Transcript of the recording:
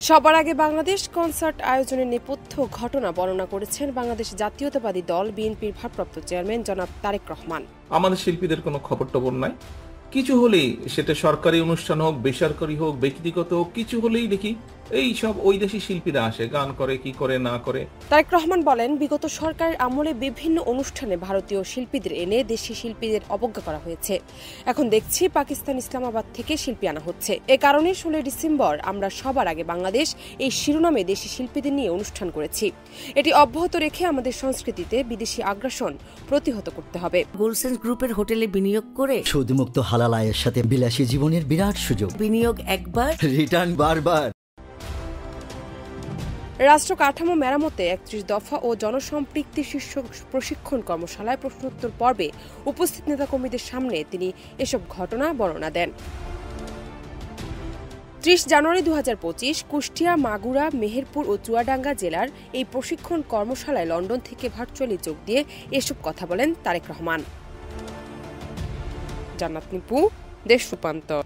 সবার আগে বাংলাদেশ কনসার্ট আয়োজনের নেপথ্য ঘটনা বর্ণনা করেছেন বাংলাদেশ জাতীয়তাবাদী দল বিএনপির ভারপ্রাপ্ত চেয়ারম্যান জনাব তারেক রহমান। আমাদের শিল্পীদের কোনো খবর টবর নাই, কিছু হলেই সেটা সরকারি অনুষ্ঠান হোক, বেসরকারি হোক, ব্যক্তিগত হোক, কিছু হলেই দেখি এই সব ওই দেশি শিল্পীরা আসে, গান করে, কি করে না করে। তারেক রহমান বলেন, বিগত সরকারের আমলে বিভিন্ন অনুষ্ঠানে ভারতীয় শিল্পীদের এনে দেশি শিল্পীদের অবজ্ঞা করা হয়েছে। এখন দেখছি পাকিস্তান ইসলামাবাদ থেকে শিল্পী আনা হচ্ছে। এ কারণে 16 ডিসেম্বর আমরা সবার আগে বাংলাদেশ এই শিরোনামে দেশি শিল্পীদের নিয়ে অনুষ্ঠান করেছি। এটি অব্যাহত রেখে আমাদের সংস্কৃতিতে বিদেশি আগ্রাসন প্রতিহত করতে হবে। গোলসেন্স গ্রুপের হোটেলে বিনিয়োগ করে সুদমুক্ত হালাল আয়ের সাথে বিলাসী জীবনের বিরাট সুযোগ। বিনিয়োগ একবার, রিটার্ন বারবার। রাষ্ট্র কাঠামো মেরামতে 31 দফা ও জনসম্পৃক্তি শীর্ষক প্রশিক্ষণ কর্মশালায় প্রশ্নোত্তর পর্বে উপস্থিত নেতাকর্মীদের সামনে তিনি এসব ঘটনা বর্ণনা দেন। 30 জানুয়ারি 2025 কুষ্টিয়া, মাগুরা, মেহেরপুর ও চুয়াডাঙ্গা জেলার এই প্রশিক্ষণ কর্মশালায় লন্ডন থেকে ভার্চুয়ালি যোগ দিয়ে এসব কথা বলেন তারেক রহমান। জান্নাত নিপু, দেশ রূপান্তর।